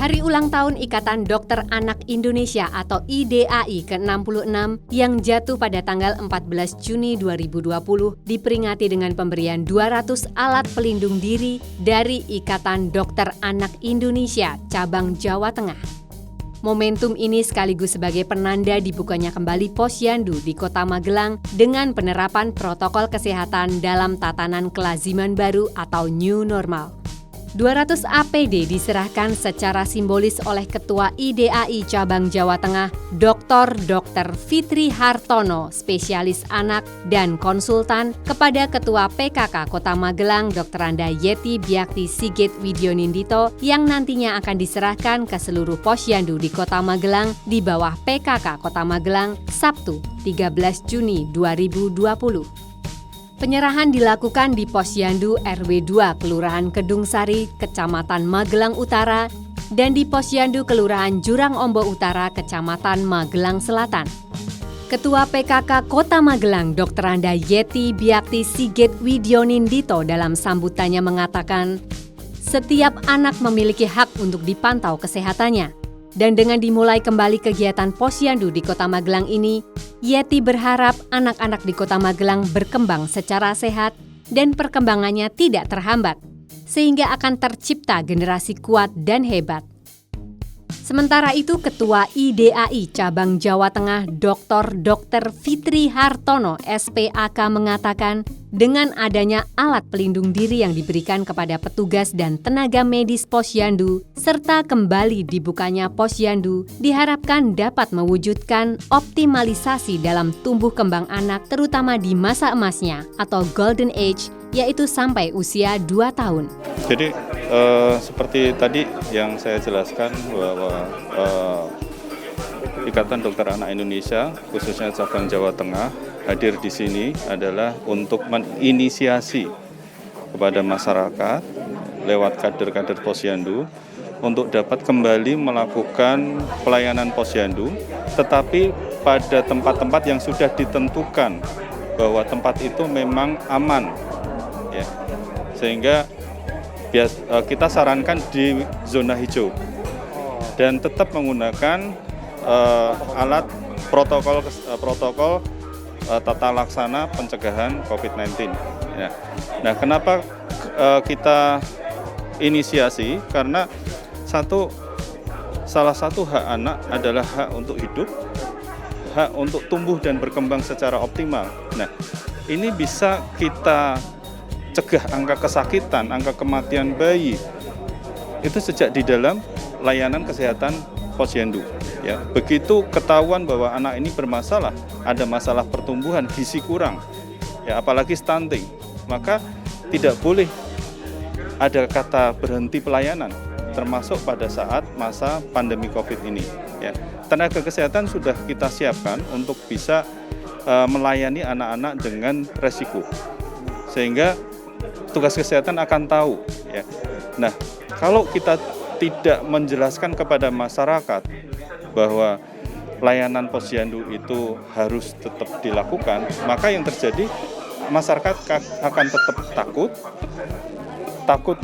Hari ulang tahun Ikatan Dokter Anak Indonesia atau IDAI ke-66 yang jatuh pada tanggal 14 Juni 2020 diperingati dengan pemberian 200 alat pelindung diri dari Ikatan Dokter Anak Indonesia cabang Jawa Tengah. Momentum ini sekaligus sebagai penanda dibukanya kembali Posyandu di Kota Magelang dengan penerapan protokol kesehatan dalam tatanan kelaziman baru atau new normal. 200 APD diserahkan secara simbolis oleh Ketua IDAI Cabang Jawa Tengah, Dr. Fitri Hartono, spesialis anak dan konsultan, kepada Ketua PKK Kota Magelang, Dr. Anda Yeti Byakti Sigit Widionindito, yang nantinya akan diserahkan ke seluruh Posyandu di Kota Magelang di bawah PKK Kota Magelang, Sabtu 13 Juni 2020. Penyerahan dilakukan di Posyandu RW 2 Kelurahan Kedung Sari, Kecamatan Magelang Utara, dan di Posyandu Kelurahan Jurang Ombo Utara, Kecamatan Magelang Selatan. Ketua PKK Kota Magelang, Dr. Anda Yeti Byakti Sigit Widionindito dalam sambutannya mengatakan, setiap anak memiliki hak untuk dipantau kesehatannya. Dan dengan dimulai kembali kegiatan Posyandu di Kota Magelang ini, Yeti berharap anak-anak di Kota Magelang berkembang secara sehat dan perkembangannya tidak terhambat, sehingga akan tercipta generasi kuat dan hebat. Sementara itu, Ketua IDAI Cabang Jawa Tengah, Dr. Fitri Hartono, SPAK, mengatakan dengan adanya alat pelindung diri yang diberikan kepada petugas dan tenaga medis Posyandu, serta kembali dibukanya Posyandu, diharapkan dapat mewujudkan optimalisasi dalam tumbuh kembang anak, terutama di masa emasnya atau golden age, yaitu sampai usia 2 tahun. Jadi seperti tadi yang saya jelaskan bahwa Ikatan Dokter Anak Indonesia, khususnya cabang Jawa Tengah, hadir di sini adalah untuk menginisiasi kepada masyarakat lewat kader-kader Posyandu untuk dapat kembali melakukan pelayanan Posyandu, tetapi pada tempat-tempat yang sudah ditentukan bahwa tempat itu memang aman, ya. Sehingga kita sarankan di zona hijau dan tetap menggunakan alat protokol tata laksana pencegahan COVID-19. Ya. Nah, kenapa kita inisiasi? Karena salah satu hak anak adalah hak untuk hidup, hak untuk tumbuh dan berkembang secara optimal. Nah, ini bisa kita cegah angka kesakitan, angka kematian bayi itu sejak di dalam layanan kesehatan Posyandu. Ya, begitu ketahuan bahwa anak ini bermasalah, ada masalah pertumbuhan, gizi kurang, ya apalagi stunting, maka tidak boleh ada kata berhenti pelayanan, termasuk pada saat masa pandemi COVID ini. Ya, tenaga kesehatan sudah kita siapkan untuk bisa melayani anak-anak dengan resiko, sehingga tugas kesehatan akan tahu. Ya. Nah, kalau kita tidak menjelaskan kepada masyarakat bahwa layanan Posyandu itu harus tetap dilakukan, maka yang terjadi masyarakat akan tetap takut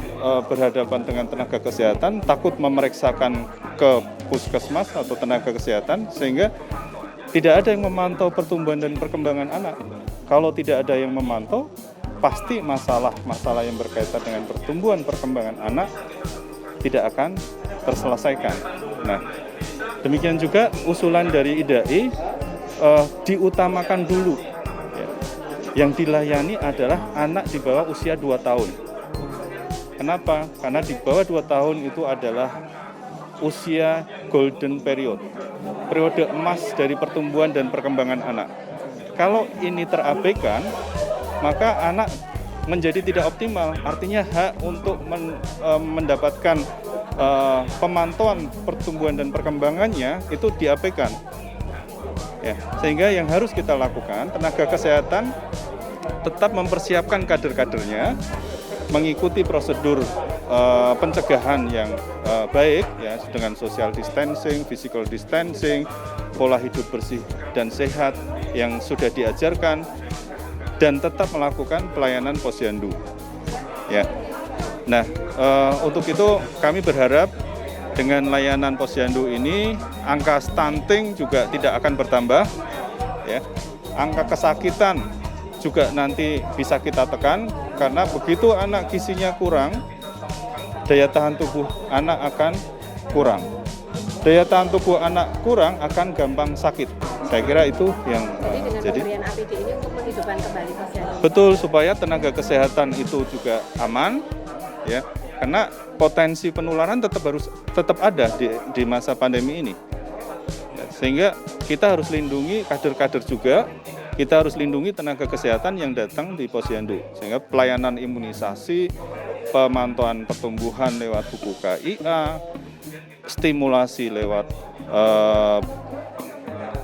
berhadapan dengan tenaga kesehatan, takut memeriksakan ke puskesmas atau tenaga kesehatan, sehingga tidak ada yang memantau pertumbuhan dan perkembangan anak. Kalau tidak ada yang memantau, pasti masalah-masalah yang berkaitan dengan pertumbuhan perkembangan anak tidak akan terselesaikan. Nah, demikian juga usulan dari IDAI diutamakan dulu. Ya. Yang dilayani adalah anak di bawah usia 2 tahun. Kenapa? Karena di bawah 2 tahun itu adalah usia golden period, periode emas dari pertumbuhan dan perkembangan anak. Kalau ini terabaikan, maka anak menjadi tidak optimal. Artinya hak untuk mendapatkan pemantauan pertumbuhan dan perkembangannya itu diabaikan. Ya, sehingga yang harus kita lakukan, tenaga kesehatan tetap mempersiapkan kader-kadernya, mengikuti prosedur pencegahan yang baik, ya, dengan social distancing, physical distancing, pola hidup bersih dan sehat yang sudah diajarkan, dan tetap melakukan pelayanan Posyandu. Ya. Nah, untuk itu kami berharap dengan layanan posyandu ini angka stunting juga tidak akan bertambah, ya. Angka kesakitan juga nanti bisa kita tekan karena begitu anak gizinya kurang, daya tahan tubuh anak akan kurang. Daya tahan tubuh anak kurang akan gampang sakit. Saya kira itu yang jadi dengan pemberian APD ini untuk menghidupkan kembali posyandu. Betul, supaya tenaga kesehatan itu juga aman, ya. Karena potensi penularan tetap ada di masa pandemi ini. Ya, sehingga kita harus lindungi kader-kader juga, kita harus lindungi tenaga kesehatan yang datang di posyandu. Sehingga pelayanan imunisasi, pemantauan pertumbuhan lewat buku KIA, stimulasi lewat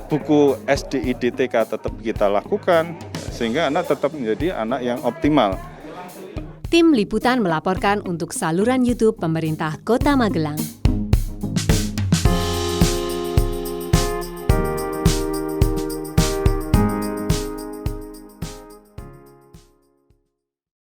buku SDIDTK tetap kita lakukan, sehingga anak tetap menjadi anak yang optimal. Tim Liputan melaporkan untuk saluran YouTube Pemerintah Kota Magelang.